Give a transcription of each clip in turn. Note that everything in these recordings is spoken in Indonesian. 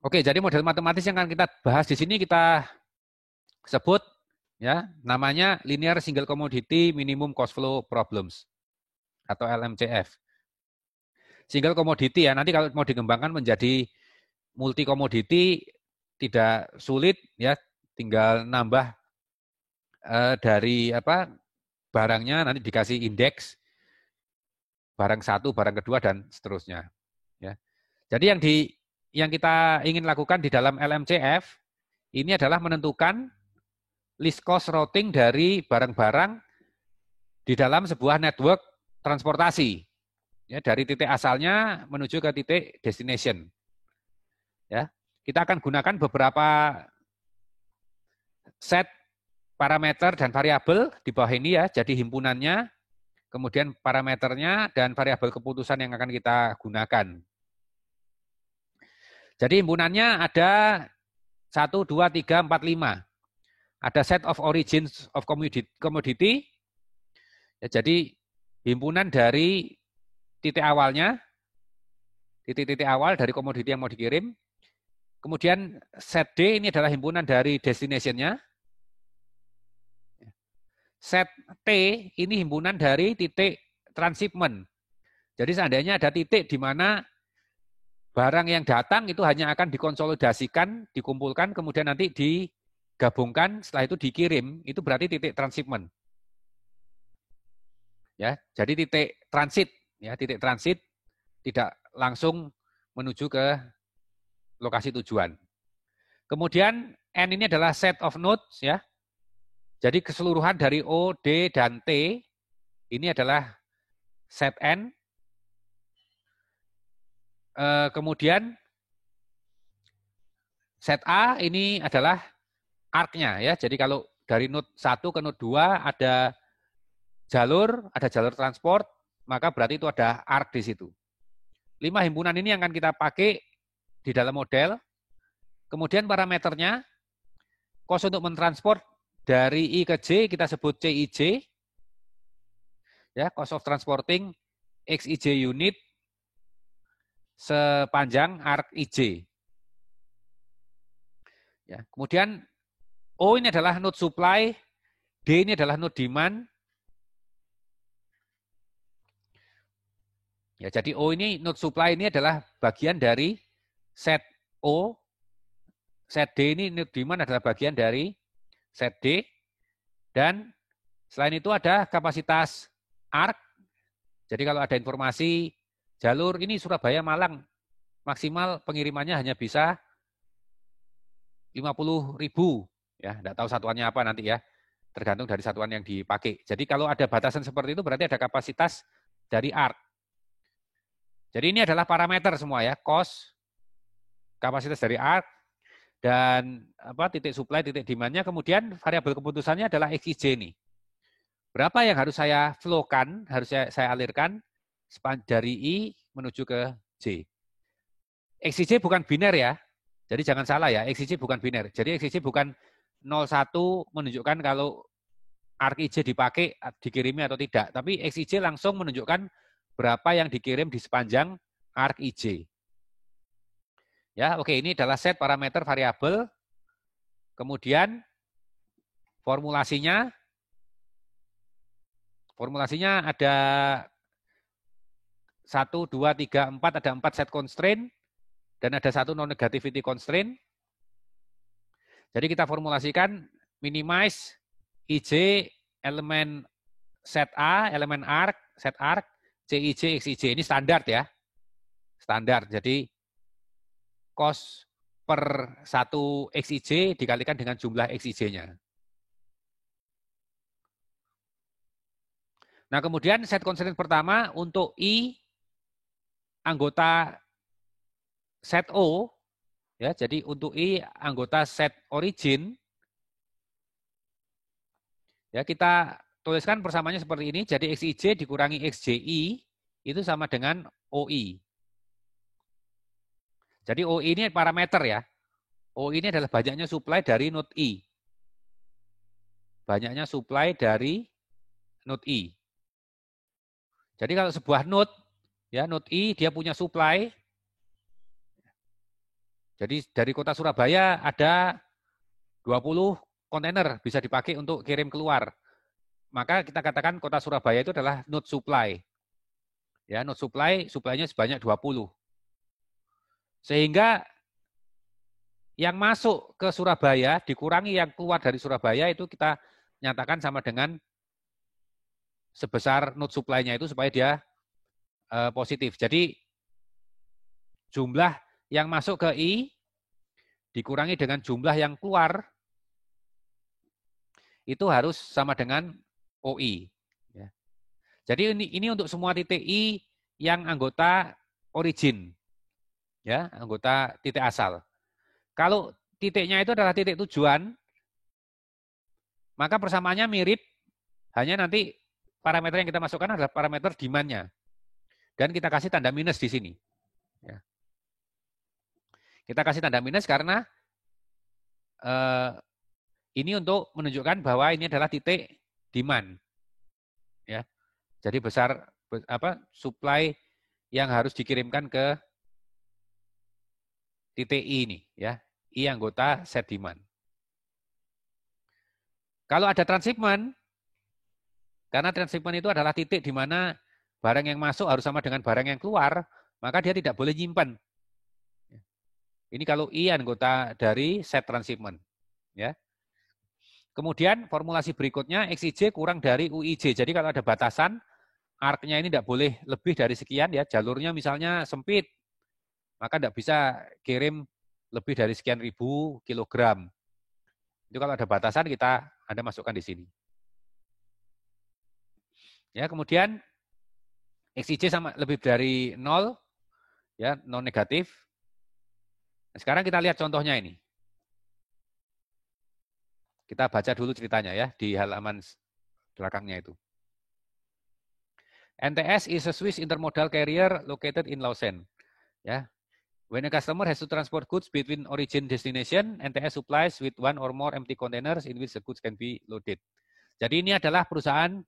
Oke, jadi model matematis yang akan kita bahas di sini kita sebut ya, namanya Linear Single Commodity Minimum Cost Flow Problems atau LMCF. Single commodity ya, nanti kalau mau dikembangkan menjadi multi commodity tidak sulit ya, tinggal nambah dari apa barangnya nanti dikasih indeks barang satu, barang kedua dan seterusnya. Ya. Jadi yang kita ingin lakukan di dalam LMCF ini adalah menentukan list cost routing dari barang-barang di dalam sebuah network transportasi. Ya, dari titik asalnya menuju ke titik destination. Ya, kita akan gunakan beberapa set parameter dan variabel di bawah ini ya. Jadi himpunannya, kemudian parameternya dan variabel keputusan yang akan kita gunakan. Jadi himpunannya ada 1, 2, 3, 4, 5. Ada set of origins of commodity. Ya, jadi himpunan dari titik awalnya, titik-titik awal dari komoditi yang mau dikirim. Kemudian set D ini adalah himpunan dari destination-nya. Set T ini himpunan dari titik transshipment. Jadi seandainya ada titik di mana barang yang datang itu hanya akan dikonsolidasikan, dikumpulkan, kemudian nanti digabungkan, setelah itu dikirim, itu berarti titik transshipment. Ya, jadi titik transit, ya, titik transit tidak langsung menuju ke lokasi tujuan. Kemudian N ini adalah set of nodes, ya. Jadi keseluruhan dari O, D, dan T ini adalah set N. Kemudian set A ini adalah arc-nya, ya. Jadi kalau dari node 1 ke node 2 ada jalur transport, maka berarti itu ada arc di situ. 5 himpunan ini yang akan kita pakai di dalam model. Kemudian parameternya, cost untuk mentransport dari I ke J kita sebut CIJ. Ya, cost of transporting XIJ unit sepanjang arc IJ. Ya, kemudian O ini adalah node supply, D ini adalah node demand. Ya, jadi O ini node supply ini adalah bagian dari set O, set D ini node demand adalah bagian dari set D, dan selain itu ada kapasitas arc. Jadi kalau ada informasi jalur ini Surabaya Malang maksimal pengirimannya hanya bisa 50.000 ya, enggak tahu satuannya apa nanti ya, tergantung dari satuan yang dipakai. Jadi kalau ada batasan seperti itu berarti ada kapasitas dari arc. Jadi ini adalah parameter semua ya, cost, kapasitas dari arc, dan titik supply, titik demand-nya. Kemudian variabel keputusannya adalah XIJ ini. Berapa yang harus saya flow-kan, harus saya alirkan dari I menuju ke J. XIJ bukan biner ya, jadi jangan salah ya, XIJ bukan biner. Jadi XIJ bukan 01 menunjukkan kalau arc IJ dipakai, dikirimi atau tidak. Tapi XIJ langsung menunjukkan berapa yang dikirim di sepanjang arc IJ. Ya, oke, ini adalah set parameter variabel. Kemudian formulasinya ada 1, 2, 3, 4, ada 4 set constraint, dan ada 1 non-negativity constraint. Jadi kita formulasikan minimize IJ elemen set A, elemen arc, set arc, CIJ, XIJ. Ini standar ya. Standar. Jadi cost per 1 XIJ dikalikan dengan jumlah XIJ-nya. Nah, kemudian set constraint pertama untuk I anggota set O, ya, jadi untuk I anggota set origin, ya, kita tuliskan persamaannya seperti ini. Jadi XIJ dikurangi XJI itu sama dengan OI. Jadi OI ini parameter ya. OI ini adalah banyaknya supply dari node I. Banyaknya supply dari node I. Jadi kalau sebuah node, ya, node I dia punya supply Jadi dari kota Surabaya ada 20 kontainer bisa dipakai untuk kirim keluar. Maka kita katakan kota Surabaya itu adalah node supply. Ya, node supply-nya sebanyak 20. Sehingga yang masuk ke Surabaya dikurangi yang keluar dari Surabaya itu kita nyatakan sama dengan sebesar node supply-nya itu supaya dia positif. Jadi jumlah yang masuk ke I dikurangi dengan jumlah yang keluar itu harus sama dengan OI. Ya. Jadi ini untuk semua titik I yang anggota origin, ya, anggota titik asal. Kalau titiknya itu adalah titik tujuan, maka persamaannya mirip, hanya nanti parameter yang kita masukkan adalah parameter demand-nya. Dan kita kasih tanda minus di sini. Ya. Kita kasih tanda minus karena ini untuk menunjukkan bahwa ini adalah titik demand. Ya. Jadi besar supply yang harus dikirimkan ke titik I ini, ya. I anggota set demand. Kalau ada transshipment, karena transshipment itu adalah titik di mana barang yang masuk harus sama dengan barang yang keluar, maka dia tidak boleh nyimpan. Ini kalau I anggota dari set transshipment, ya. Kemudian formulasi berikutnya XIJ kurang dari UIJ. Jadi kalau ada batasan, arc-nya ini tidak boleh lebih dari sekian, ya. Jalurnya misalnya sempit, maka tidak bisa kirim lebih dari sekian ribu kilogram. Itu kalau ada batasan Anda masukkan di sini. Ya, kemudian XIJ sama lebih dari 0, ya, non negatif. Nah, sekarang kita lihat contohnya ini. Kita baca dulu ceritanya ya di halaman belakangnya itu. NTS is a Swiss intermodal carrier located in Lausanne. Ya. When a customer has to transport goods between origin destination, NTS supplies with one or more empty containers in which the goods can be loaded. Jadi ini adalah perusahaan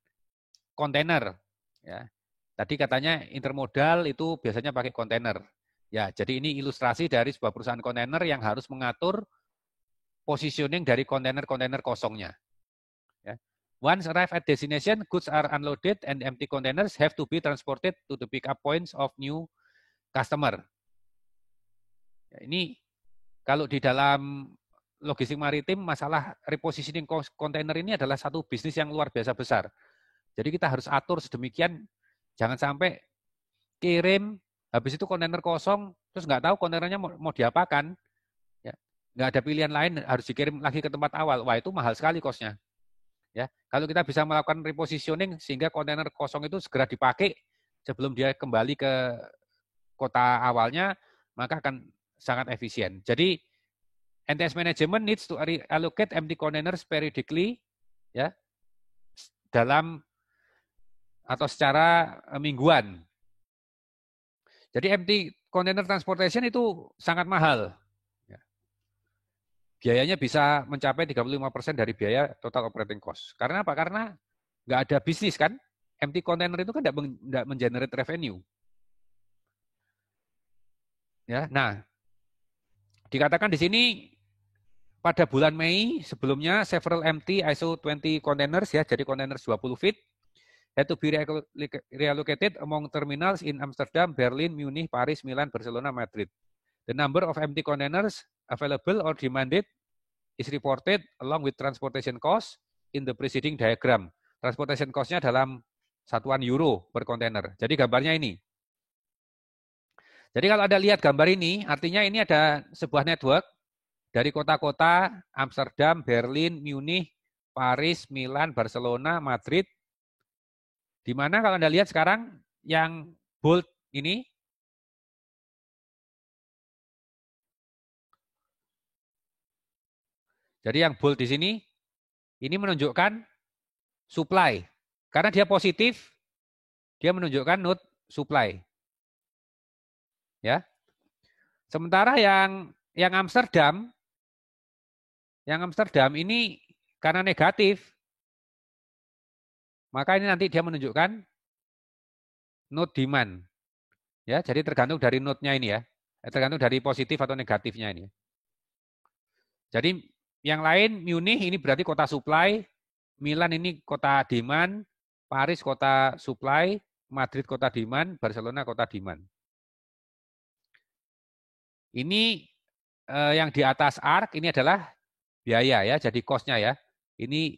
kontainer. Ya. Tadi katanya intermodal itu biasanya pakai kontainer. Ya, jadi ini ilustrasi dari sebuah perusahaan kontainer yang harus mengatur positioning dari kontainer-kontainer kosongnya. Ya. Once arrive at destination, goods are unloaded and empty containers have to be transported to the pick-up points of new customer. Ya, ini kalau di dalam logistik maritim, masalah repositioning kontainer ini adalah satu bisnis yang luar biasa besar. Jadi kita harus atur sedemikian, jangan sampai kirim, habis itu kontainer kosong, terus nggak tahu kontainernya mau diapakan. Ya, nggak ada pilihan lain, harus dikirim lagi ke tempat awal. Wah, itu mahal sekali kosnya. Ya, kalau kita bisa melakukan repositioning sehingga kontainer kosong itu segera dipakai sebelum dia kembali ke kota awalnya, maka akan sangat efisien. Jadi NTS management needs to allocate empty containers periodically, ya, dalam atau secara mingguan. Jadi empty container transportation itu sangat mahal. Biayanya bisa mencapai 35% dari biaya total operating cost. Karena apa? Karena nggak ada bisnis kan. Empty container itu kan nggak mengenerate revenue. Ya, nah, dikatakan di sini pada bulan Mei sebelumnya several empty ISO 20 containers, ya, jadi containers 20 feet had to be reallocated among terminals in Amsterdam, Berlin, Munich, Paris, Milan, Barcelona, Madrid. The number of empty containers available or demanded is reported along with transportation cost in the preceding diagram. Transportation cost-nya dalam satuan euro per kontainer. Jadi gambarnya ini. Jadi kalau Anda lihat gambar ini, artinya ini ada sebuah network dari kota-kota Amsterdam, Berlin, Munich, Paris, Milan, Barcelona, Madrid. Di mana kalau Anda lihat sekarang yang bold ini, jadi yang bold di sini, ini menunjukkan supply. Karena dia positif, dia menunjukkan node supply. Ya. Sementara yang Amsterdam ini karena negatif, maka ini nanti dia menunjukkan node demand. Ya, jadi tergantung dari node-nya ini ya. Tergantung dari positif atau negatifnya ini. Jadi yang lain Munich ini berarti kota supply, Milan ini kota demand, Paris kota supply, Madrid kota demand, Barcelona kota demand. Ini yang di atas arc ini adalah biaya ya, jadi cost-nya ya. Ini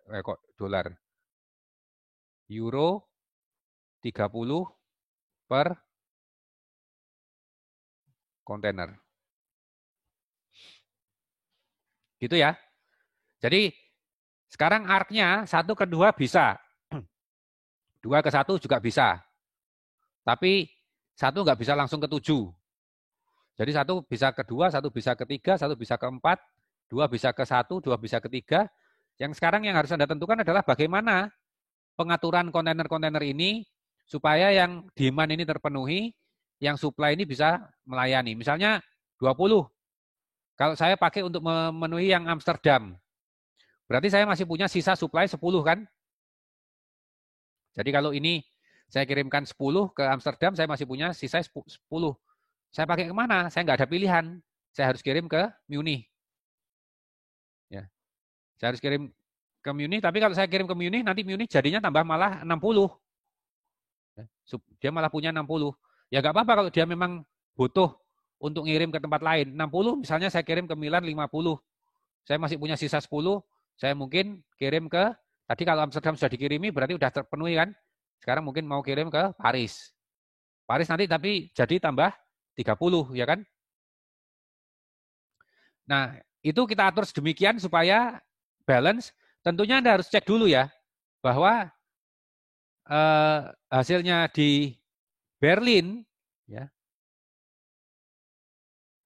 kok dolar. Euro 30 per kontainer. Gitu ya. Jadi sekarang arc-nya 1 ke 2 bisa. 2 ke 1 juga bisa. Tapi 1 nggak bisa langsung ke 7. Jadi 1 bisa ke 2, 1 bisa ke 3, 1 bisa ke 4, 2 bisa ke 1, 2 bisa ke 3. Yang sekarang yang harus Anda tentukan adalah bagaimana pengaturan kontainer-kontainer ini supaya yang demand ini terpenuhi, yang supply ini bisa melayani. Misalnya 20. Kalau saya pakai untuk memenuhi yang Amsterdam, berarti saya masih punya sisa supply 10 kan? Jadi kalau ini saya kirimkan 10 ke Amsterdam, saya masih punya sisa 10. Saya pakai kemana? Saya nggak ada pilihan. Saya harus kirim ke Munich. Ya. Saya harus kirim ke Munich, tapi kalau saya kirim ke Munich, nanti Munich jadinya tambah malah 60. Ya. Dia malah punya 60. Ya nggak apa-apa kalau dia memang butuh untuk ngirim ke tempat lain. 60 misalnya saya kirim ke Milan 50. Saya masih punya sisa 10, saya mungkin kirim ke, tadi kalau Amsterdam sudah dikirimi berarti sudah terpenuhi kan. Sekarang mungkin mau kirim ke Paris. Paris nanti tapi jadi tambah 30 ya kan. Nah itu kita atur sedemikian supaya balance. Tentunya Anda harus cek dulu ya bahwa hasilnya di Berlin ya.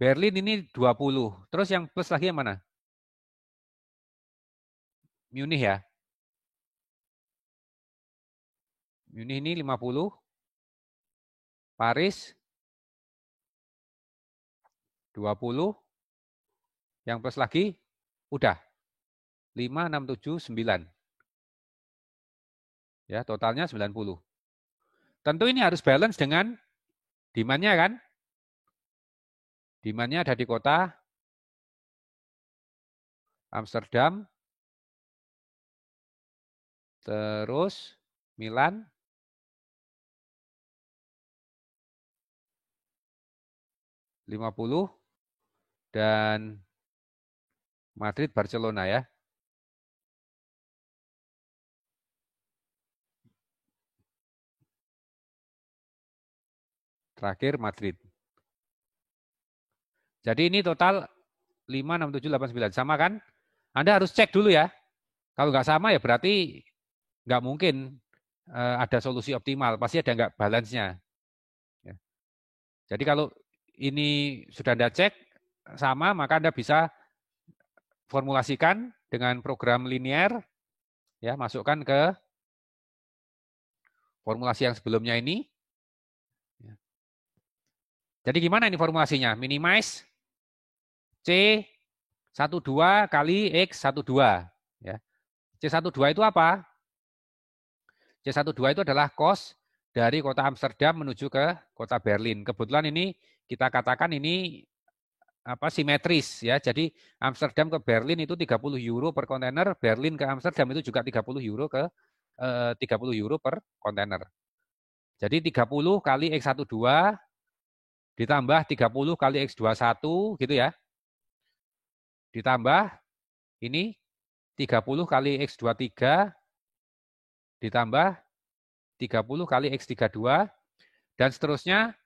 Berlin ini 20. Terus yang plus lagi yang mana? Munich ya. Munich ini 50. Paris 20. Yang plus lagi udah 5, 6, 7, 9. Ya, totalnya 90. Tentu ini harus balance dengan demand-nya kan. Demand-nya ada di kota Amsterdam, terus Milan, (50) dan Madrid, Barcelona ya. Terakhir Madrid. Jadi ini total 5, 6, 7, 8, 9. Sama kan? Anda harus cek dulu ya. Kalau nggak sama ya berarti nggak mungkin ada solusi optimal. Pasti ada nggak balance-nya. Ya. Jadi kalau ini sudah Anda cek sama, maka Anda bisa formulasikan dengan program linear, ya masukkan ke formulasi yang sebelumnya ini. Jadi gimana ini formulasinya? Minimize C12 kali X12. Ya. C12 itu apa? C12 itu adalah cost dari kota Amsterdam menuju ke kota Berlin. Kebetulan ini kita katakan ini simetris ya. Jadi Amsterdam ke Berlin itu 30 euro per kontainer, Berlin ke Amsterdam itu juga 30 euro ke 30 euro per kontainer. Jadi 30 kali X12 ditambah 30 kali X21 gitu ya. Ditambah ini 30 kali X23 ditambah 30 kali X32 dan seterusnya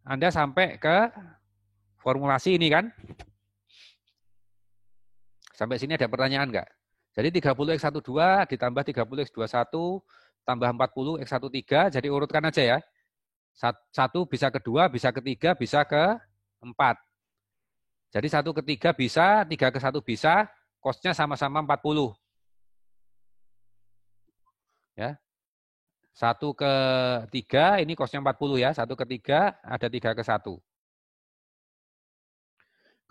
Anda sampai ke formulasi ini kan. Sampai sini ada pertanyaan enggak? Jadi 30 X12 ditambah 30 X21 tambah 40 X13, jadi urutkan aja ya. 1 bisa ke 2, bisa ke 3, bisa ke 4. Jadi 1 ke 3 bisa, 3 ke 1 bisa, cost-nya sama-sama 40. Ya. 1 ke 3 ini cost-nya 40 ya. 1 ke 3 ada 3 ke 1.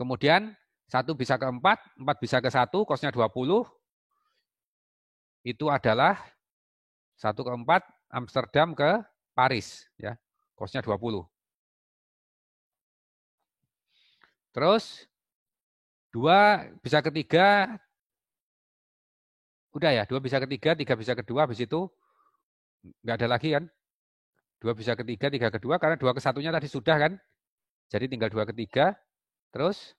Kemudian 1 bisa ke 4, 4 bisa ke 1, cost-nya 20. Itu adalah 1 ke 4 Amsterdam ke Paris ya. Cost-nya 20. Terus 2 bisa ke 3, udah ya, 2 bisa ke 3, 3 bisa ke 2, habis itu nggak ada lagi kan. 2 bisa ke 3, 3 ke 2, karena 2 ke 1-nya tadi sudah kan. Jadi tinggal 2 ke 3, terus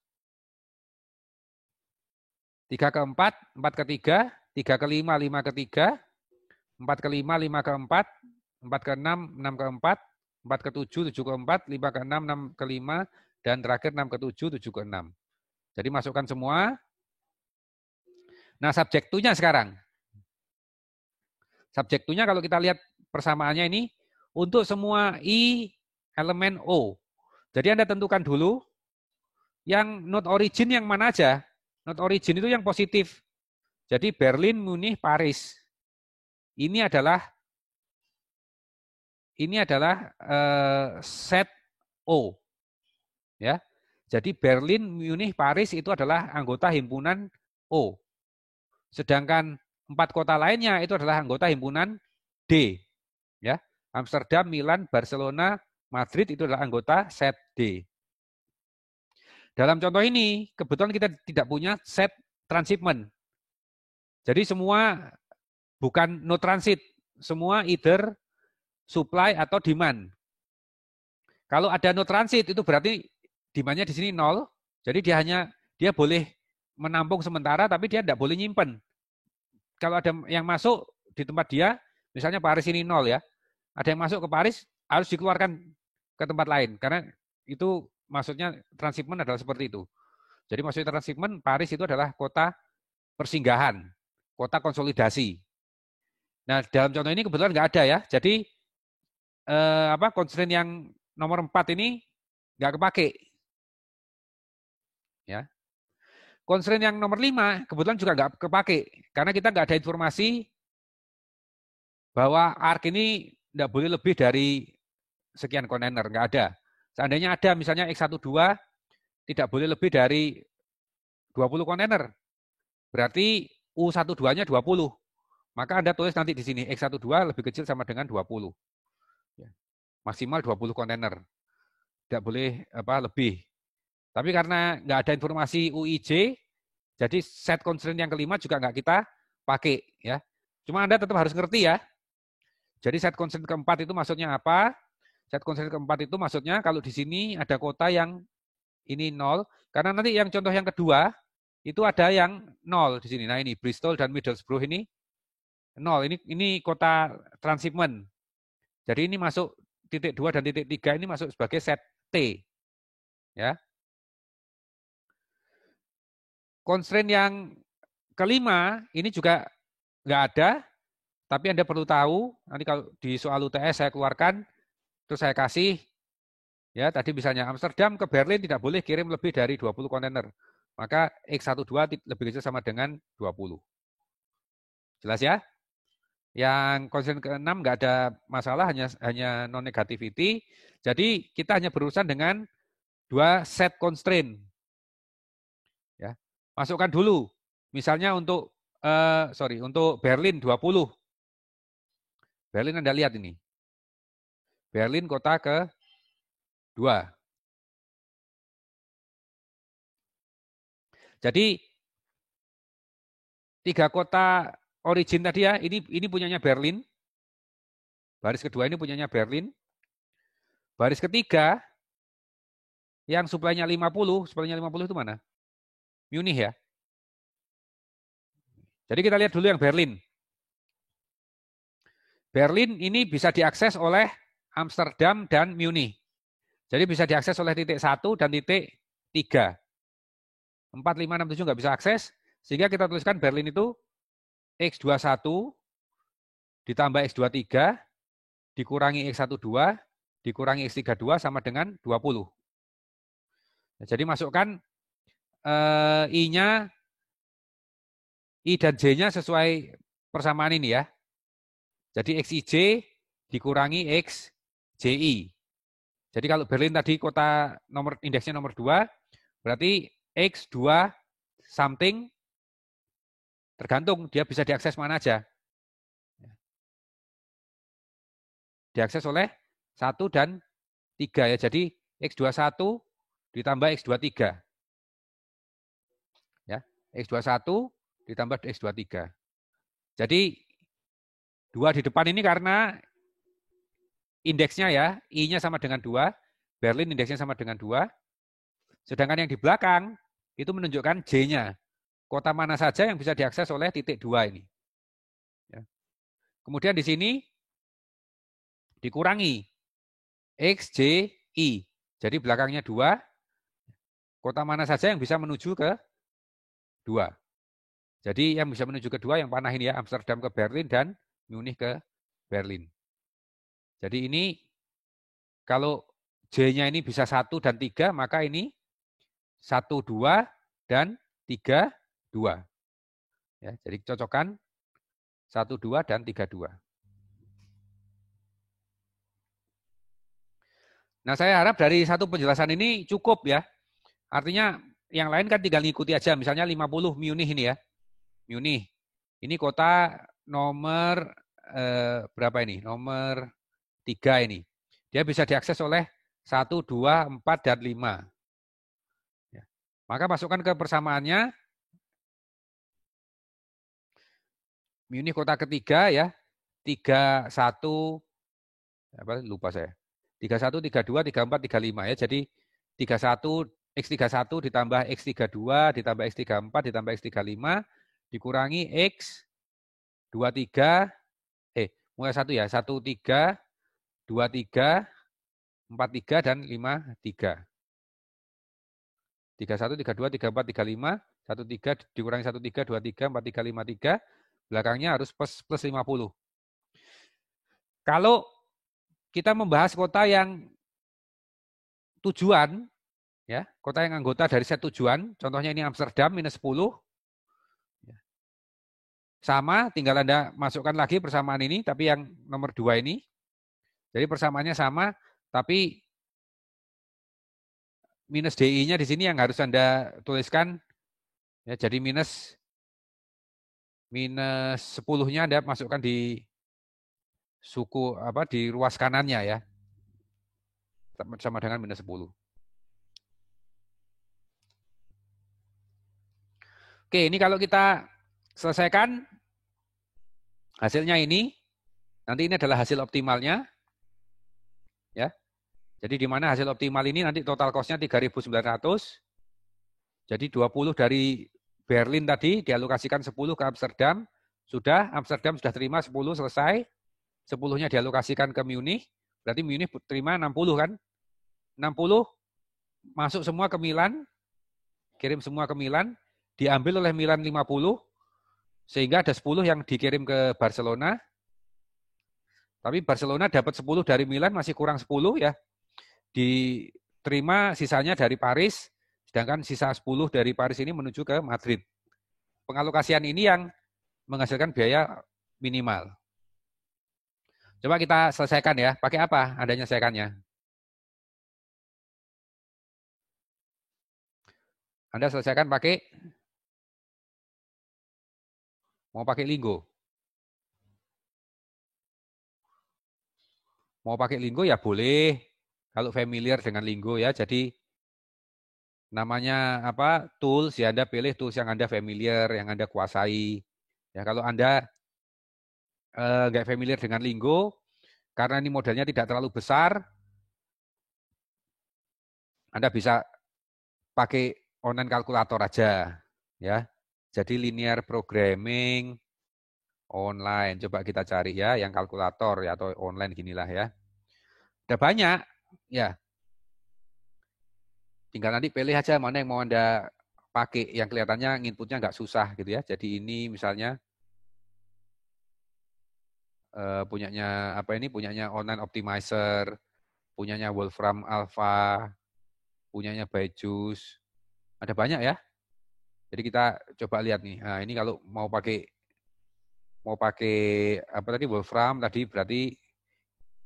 3 ke 4, 4 ke 3, 3 ke 5, 5 ke 3, 4 ke 5, 5 ke 4, 4 ke 6, 6 ke 4, 4 ke 7, 7 ke 4, 5 ke 6, 6 ke 5, dan terakhir 6 ke 7, 7 ke 6. Jadi masukkan semua. Nah, subjek to-nya sekarang. Subjek to-nya kalau kita lihat persamaannya ini, untuk semua I elemen O. Jadi Anda tentukan dulu yang node origin yang mana aja. Node origin itu yang positif. Jadi Berlin, Munich, Paris. Ini adalah set O. Ya. Jadi Berlin, Munich, Paris itu adalah anggota himpunan O. Sedangkan 4 kota lainnya itu adalah anggota himpunan D. Ya. Amsterdam, Milan, Barcelona, Madrid itu adalah anggota set D. Dalam contoh ini, kebetulan kita tidak punya set transshipment. Jadi semua bukan no transit, semua either supply atau demand. Kalau ada no transit itu berarti demand-nya di sini 0. Jadi dia boleh menampung sementara tapi dia tidak boleh nyimpen. Kalau ada yang masuk di tempat dia, misalnya Paris ini 0 ya. Ada yang masuk ke Paris harus dikeluarkan ke tempat lain karena itu maksudnya transshipment adalah seperti itu. Jadi maksudnya transshipment Paris itu adalah kota persinggahan, kota konsolidasi. Nah, dalam contoh ini kebetulan nggak ada ya. Jadi constraint yang nomor 4 ini nggak kepake. Ya. Constraint yang nomor 5 kebetulan juga nggak kepake karena kita nggak ada informasi bahwa ARC ini nggak boleh lebih dari sekian kontainer, nggak ada. Seandainya ada misalnya X12 tidak boleh lebih dari 20 kontainer. Berarti U12-nya 20. Maka Anda tulis nanti di sini X12 lebih kecil sama dengan 20. Maksimal 20 kontainer. Tidak boleh lebih. Tapi karena nggak ada informasi UIJ, jadi set constraint yang kelima juga nggak kita pakai. Ya. Cuma Anda tetap harus ngerti ya. Jadi set constraint keempat itu maksudnya apa? Set constraint keempat itu maksudnya kalau di sini ada kota yang ini 0, karena nanti yang contoh yang kedua, itu ada yang 0 di sini. Nah ini Bristol dan Middlesbrough ini 0. Ini kota transshipment. Jadi ini masuk titik 2 dan titik 3 ini masuk sebagai set T. Ya. Constraint yang kelima ini juga nggak ada, tapi Anda perlu tahu, nanti kalau di soal UTS saya keluarkan, terus saya kasih, ya tadi misalnya Amsterdam ke Berlin tidak boleh kirim lebih dari 20 kontainer. Maka X12 lebih kecil sama dengan 20. Jelas ya? Yang constraint ke-6 nggak ada masalah, hanya non-negativity. Jadi kita hanya berurusan dengan 2 set constraint. Ya. Masukkan dulu. Misalnya untuk Berlin 20. Berlin Anda lihat ini. Berlin kota ke-2. Jadi 3 kota origin tadi ya, ini punyanya Berlin. Baris kedua ini punyanya Berlin. Baris ketiga yang suplainya 50, suplainya 50 itu mana? Munich ya. Jadi kita lihat dulu yang Berlin. Berlin ini bisa diakses oleh Amsterdam dan Munich. Jadi bisa diakses oleh titik 1 dan titik 3. 4, 5, 6, 7 nggak bisa akses. Sehingga kita tuliskan Berlin itu X21 ditambah X23 dikurangi X12 dikurangi X32 sama dengan 20. Nah, jadi masukkan I-nya, I dan J-nya sesuai persamaan ini ya. Jadi XIJ dikurangi XJI. Jadi kalau Berlin tadi kota indeksnya nomor 2, berarti X2 something tergantung dia bisa diakses mana aja. Diakses oleh 1 dan 3 ya. Jadi X21 ditambah X23. Ya, X21 ditambah X23. Jadi 2 di depan ini karena indeksnya ya, I-nya sama dengan 2, Berlin indeksnya sama dengan 2, sedangkan yang di belakang itu menunjukkan J-nya. Kota mana saja yang bisa diakses oleh titik 2 ini. Ya. Kemudian di sini dikurangi X, J, I. Jadi belakangnya 2, kota mana saja yang bisa menuju ke 2. Jadi yang bisa menuju ke 2 yang panah ini ya, Amsterdam ke Berlin dan Munich ke Berlin. Jadi ini kalau J-nya ini bisa 1 dan 3, maka ini 1, 2, dan 3, 2. Ya, jadi cocokkan 1, 2, dan 3, 2. Nah, saya harap dari satu penjelasan ini cukup ya. Artinya yang lain kan tinggal ngikuti aja. Misalnya 50 Munich ini ya. Munich. Ini kota nomor berapa ini? Nomor 3 ini. Dia bisa diakses oleh 1, 2, 4, dan 5. Ya. Maka masukkan ke persamaannya. Munich kota ketiga ya. 3, 1, lupa saya. 31, 32, 34, 35 ya. Jadi 31 X31 ditambah X32 ditambah X34 ditambah X35 dikurangi X23 mulai 1 ya. 13, 23, 43 dan 53. 31, 32, 34, 35, 13 dikurangi 13, 23, 43, 53, belakangnya harus plus 50. Kalau kita membahas kota yang tujuan, ya, kota yang anggota dari set tujuan, contohnya ini Amsterdam minus 10, sama, tinggal Anda masukkan lagi persamaan ini, tapi yang nomor 2 ini, jadi persamaannya sama, tapi minus DI-nya di sini yang harus Anda tuliskan, ya, jadi minus 10-nya Anda masukkan di suku di ruas kanannya ya, sama dengan minus 10. Oke, ini kalau kita selesaikan hasilnya ini, nanti ini adalah hasil optimalnya, ya. Jadi di mana hasil optimal ini nanti total cost-nya 3.900. Jadi 20 dari Berlin tadi dialokasikan 10 ke Amsterdam. Amsterdam sudah terima 10 selesai. 10-nya dialokasikan ke Munich. Berarti Munich terima 60 kan. 60 masuk semua ke Milan. Kirim semua ke Milan. Diambil oleh Milan 50. Sehingga ada 10 yang dikirim ke Barcelona. Tapi Barcelona dapat 10 dari Milan masih kurang 10 ya. Diterima sisanya dari Paris, sedangkan sisa 10 dari Paris ini menuju ke Madrid. Pengalokasian ini yang menghasilkan biaya minimal. Coba kita selesaikan ya. Pakai apa Anda menyelesaikannya? Anda selesaikan pakai mau pakai Linggo. Mau pakai Linggo ya boleh. Kalau familiar dengan Linggo ya. Jadi namanya tools ya, Anda pilih tools yang Anda familiar, yang Anda kuasai. Ya, kalau Anda nggak familiar dengan Linggo, karena ini modelnya tidak terlalu besar, Anda bisa pakai online kalkulator aja, ya. Jadi linear programming online, coba kita cari ya, yang kalkulator ya atau online ginilah ya. Ada banyak, ya. Tinggal nanti pilih aja mana yang mau Anda pakai, yang kelihatannya inputnya nggak susah gitu ya. Jadi ini misalnya punyanya punyanya online optimizer, punyanya Wolfram Alpha, punyanya Byju's. Ada banyak ya. Jadi kita coba lihat nih. Nah, ini kalau mau pakai Wolfram tadi berarti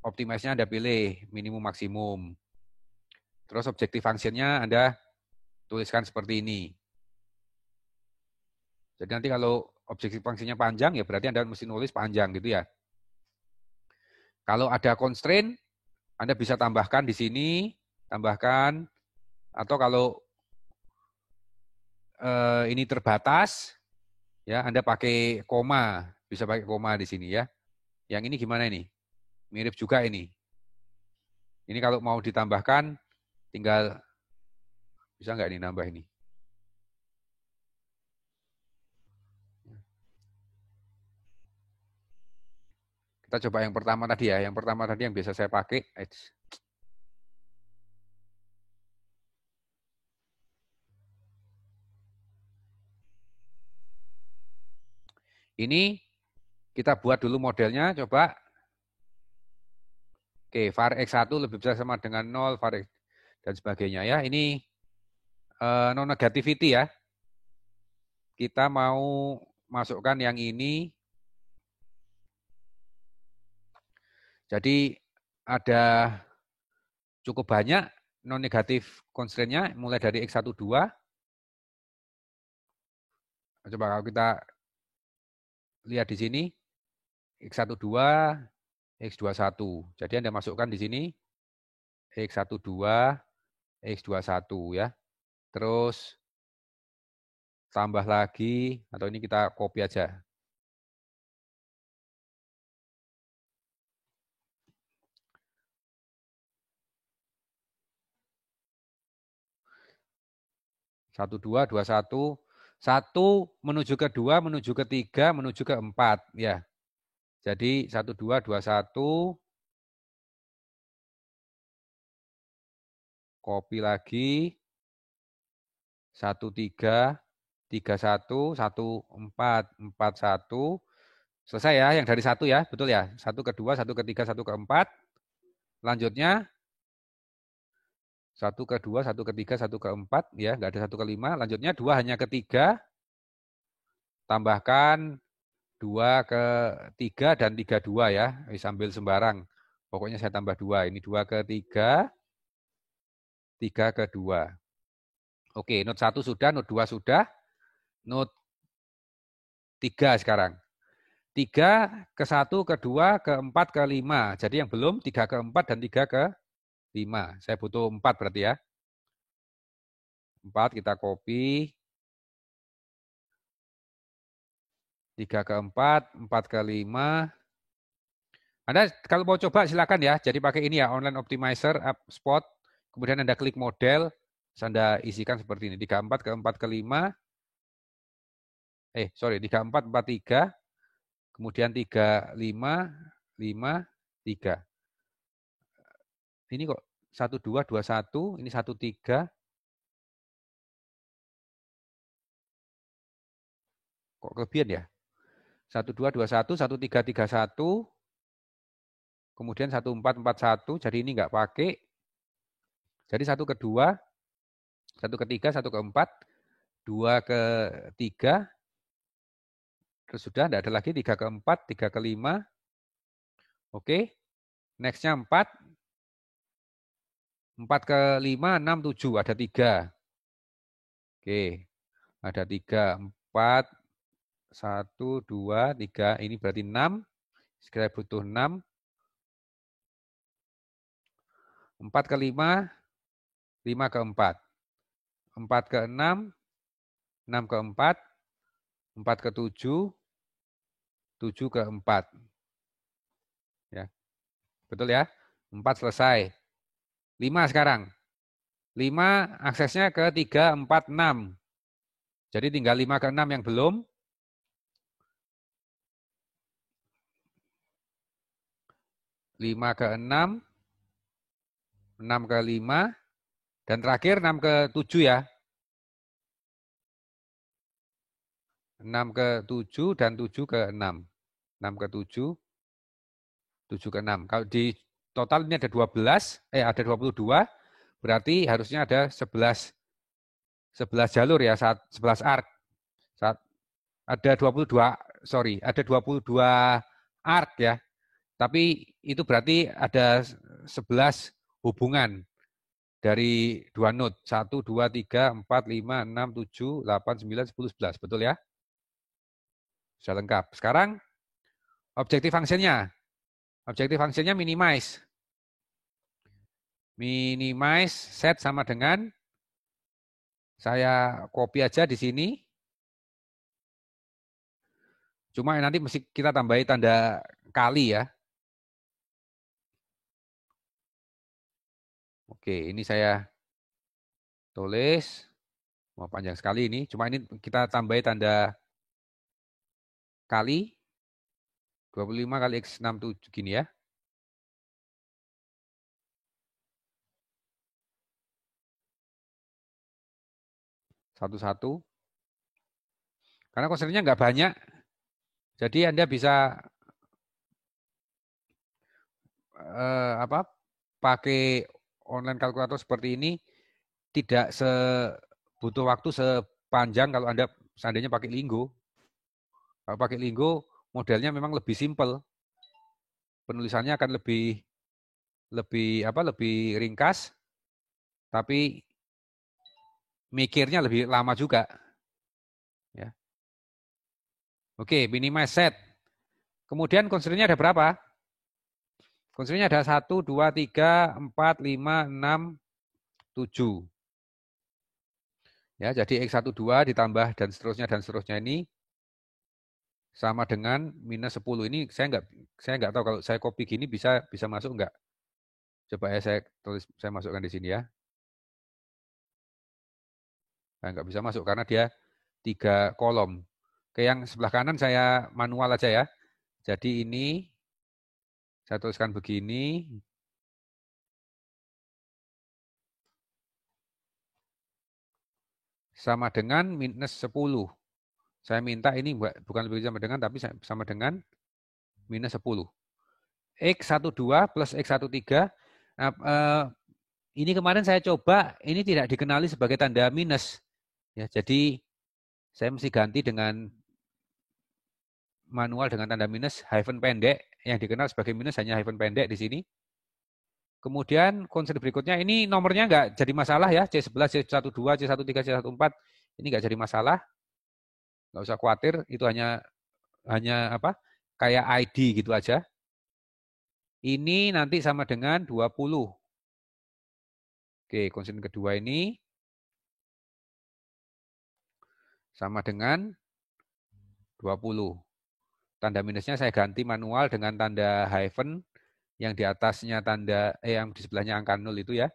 optimize-nya Anda pilih minimum maksimum. Terus objective function-nya Anda tuliskan seperti ini. Jadi nanti kalau objective function-nya panjang ya berarti Anda mesti nulis panjang gitu ya. Kalau ada constraint, Anda bisa tambahkan di sini, tambahkan Atau kalau ini terbatas, ya Anda pakai koma, bisa pakai koma di sini ya. Yang ini gimana ini? Mirip juga ini. Ini kalau mau ditambahkan, tinggal bisa nggak ini nambah ini? Kita coba yang pertama tadi ya. Yang pertama tadi yang biasa saya pakai. Ini kita buat dulu modelnya, coba. Oke, var X1 lebih besar sama dengan 0, var X, dan sebagainya ya. Ini non-negativity ya. Kita mau masukkan yang ini. Jadi ada cukup banyak non-negatif constraint-nya, mulai dari X1, 2. Coba kalau kita lihat di sini, X1, 2, X2, 1. Jadi Anda masukkan di sini, X1, 2, X2, 1 ya. Terus tambah lagi, atau ini kita copy aja. Satu, dua, satu. Satu menuju ke 2, menuju ke 3, menuju ke 4. Ya. Jadi 1, 2, 1. Copy lagi. 1, 3, 3, 1, 1, 4, 4, 1. Selesai ya, yang dari 1 ya, betul ya. 1 ke 2, 1 ke 3, 1 ke 4. Lanjutnya 1 ke 2, 1 ke 3, 1 ke 4. Ya, nggak ada 1 ke 5. Lanjutnya 2 hanya ke 3. Tambahkan 2 ke 3 dan 3, 2 ya. Sambil sembarang. Pokoknya saya tambah 2. Ini 2 ke 3, 3 ke 2. Oke, note 1 sudah, note 2 sudah. Note 3 sekarang. 3 ke 1, ke 2, ke 4, ke 5. Jadi yang belum 3 ke 4 dan 3 ke 5. Saya butuh 4 berarti ya. 4 kita copy. 3 ke 4, 4 ke 5. Anda kalau mau coba silakan ya. Jadi pakai ini ya, online optimizer, spot. Kemudian Anda klik model, Anda isikan seperti ini. 34 ke 4 ke 5. 34, 4, 3. Kemudian 3, 5, 5, 3. Ini kok 1, 2, 2, 1. Ini 1, 3. Kok kelebihan ya? 1, 2, 2, 1. 1, 3, 3, 1. Kemudian 1, 4, 4, 1. Jadi ini nggak pakai. Jadi 1 ke 2. 1 ke 3, 1 ke 4. 2 ke 3. Terus sudah, tidak ada lagi 3 ke 4, 3 ke 5. Oke. Next-nya 4. 4 ke 5, 6, 7. Ada 3. Oke. Ada 3. 4, 1, 2, 3. Ini berarti 6. Saya butuh 6. 4 ke 5, 5 ke 4. 4 ke 6, 6 ke 4. 4 ke 7, 7 ke 4. Ya. Betul ya? 4 selesai. 5 sekarang. 5 aksesnya ke 3, 4, 6. Jadi tinggal 5 ke 6 yang belum. 5 ke 6. 6 ke 5. Dan terakhir 6 ke 7 ya. 6 ke 7 dan 7 ke 6. 6 ke 7, 7 ke 6. Kalau di total ini ada 12, ada 22, berarti harusnya ada 11 jalur ya, 11 arc. Ada 22, ada 22 arc ya. Tapi itu berarti ada 11 hubungan dari dua node. 1, 2, 3, 4, 5, 6, 7, 8, 9, 10, 11. Betul ya? Sudah lengkap. Sekarang objektif fungsinya. Objektif fungsinya minimize. Minimize set sama dengan Saya copy aja di sini. Cuma nanti mesti kita tambahi tanda kali ya. Oke, ini saya tulis. Mau panjang sekali ini. Cuma ini kita tambahi tanda kali. 25 kali X67 gini ya. Satu-satu. Karena konsennya nggak banyak. Jadi Anda bisa apa pakai online kalkulator seperti ini tidak butuh waktu sepanjang kalau Anda seandainya pakai Linggo. Kalau pakai Linggo modelnya memang lebih simpel. Penulisannya akan lebih lebih ringkas tapi mikirnya lebih lama juga ya. Oke, minimize set. Kemudian constraint-nya ada berapa? Constraint-nya ada 1 2 3 4 5 6 7. Ya, jadi X12 ditambah dan seterusnya ini sama dengan minus 10. Ini saya nggak tahu kalau saya copy gini bisa masuk nggak? Coba ya saya masukkan di sini ya. Nah, nggak bisa masuk karena dia 3 kolom. Oke, yang sebelah kanan saya manual aja ya. Jadi ini saya tuliskan begini. Sama dengan minus 10. Saya minta ini bukan lebih sama dengan, tapi sama dengan minus 10. X12 plus X13. Nah, ini kemarin saya coba, ini tidak dikenali sebagai tanda minus. Ya, jadi saya mesti ganti dengan manual dengan tanda minus, hyphen pendek. Yang dikenal sebagai minus hanya hyphen pendek di sini. Kemudian konsep berikutnya, ini nomornya nggak jadi masalah ya, C11, C12, C13, C14. Ini nggak jadi masalah. Nggak usah khawatir, itu hanya apa? Kayak ID gitu aja. Ini nanti sama dengan 20. Oke, konsen kedua ini sama dengan 20. Tanda minusnya saya ganti manual dengan tanda hyphen yang di atasnya yang di sebelahnya angka 0 itu ya.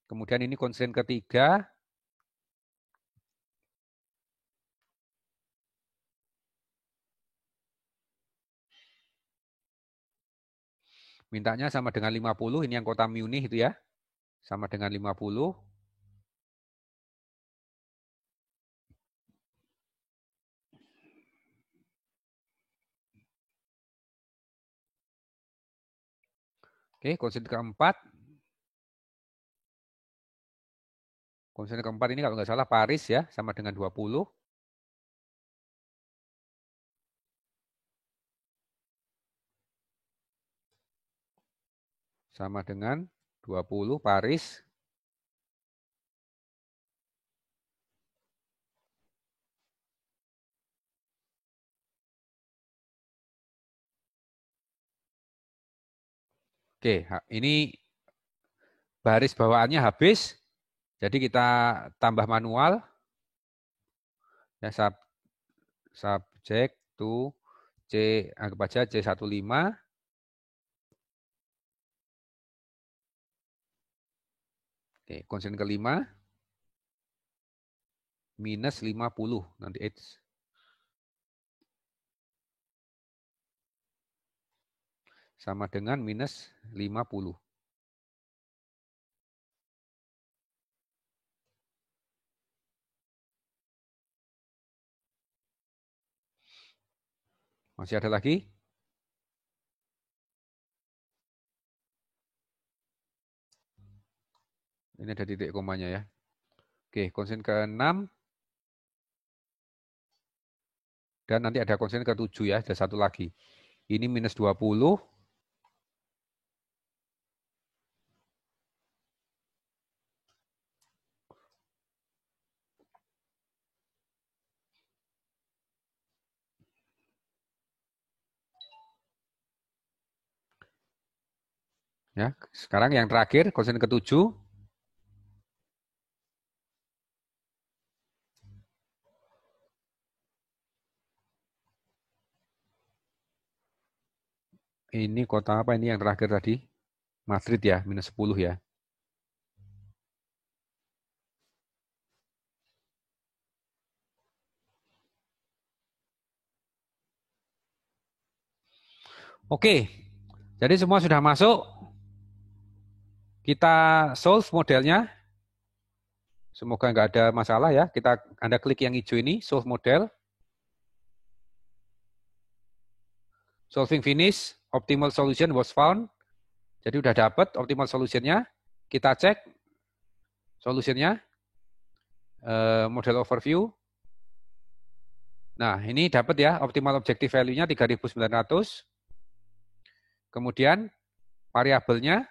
Kemudian ini konsen ketiga. Mintanya sama dengan 50, ini yang kota Munich itu ya. Sama dengan 50. Oke, konsen keempat. Konsen keempat ini kalau nggak salah Paris ya, sama dengan 20. Sama dengan 20 Paris. Oke, ini baris bawaannya habis. Jadi kita tambah manual. Ya, subject to anggap aja C15. Oke, konsen kelima minus 50 nanti H sama dengan minus 50. Masih ada lagi? Ini ada titik komanya ya. Oke, konsen ke-6 dan nanti ada konsen ke-7 ya, ada satu lagi. Ini minus 20. Ya, sekarang yang terakhir konsen ke-7. Ini kota apa ini yang terakhir tadi? Madrid ya, minus 10 ya. Oke, jadi semua sudah masuk. Kita solve modelnya. Semoga nggak ada masalah ya. Anda klik yang hijau ini, solve model. Solving finish, optimal solution was found. Jadi udah dapat optimal solutionnya. Kita cek solutionnya, model overview. Nah, ini dapat ya optimal objective value-nya 3.900. Kemudian variabelnya,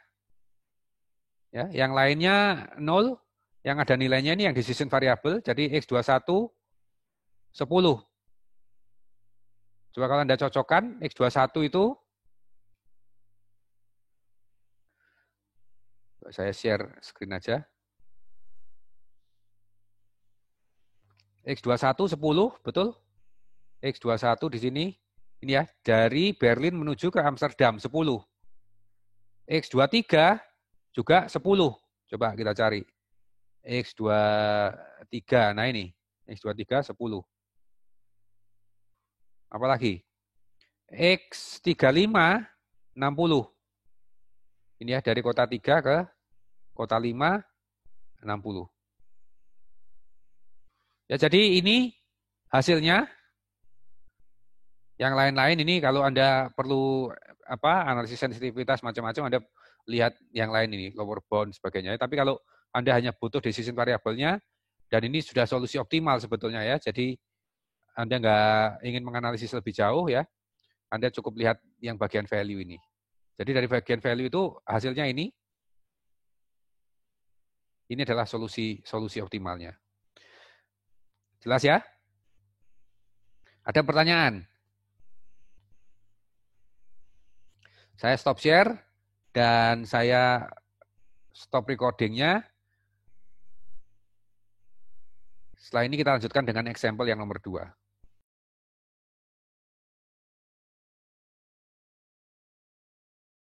ya, yang lainnya 0. Yang ada nilainya ini yang decision variable. Jadi X21 10. Coba kalau Anda cocokkan, X21 itu, saya share screen aja. X21 10, betul? X21 di sini, ini ya, dari Berlin menuju ke Amsterdam 10. X23 juga 10. Coba kita cari. X23, nah ini. X23 10. Apalagi? X35 60. Ini ya, dari kota 3 ke kota 5 60. Ya, jadi ini hasilnya. Yang lain-lain ini kalau Anda perlu analisis sensitivitas macam-macam, Anda lihat yang lain ini, lower bound sebagainya. Tapi kalau Anda hanya butuh decision variabelnya, dan ini sudah solusi optimal sebetulnya ya, jadi Anda nggak ingin menganalisis lebih jauh ya, Anda cukup lihat yang bagian value ini. Jadi dari bagian value itu hasilnya ini adalah solusi optimalnya. Jelas ya? Ada pertanyaan? Saya stop share dan saya stop recordingnya. Setelah ini kita lanjutkan dengan example yang nomor 2.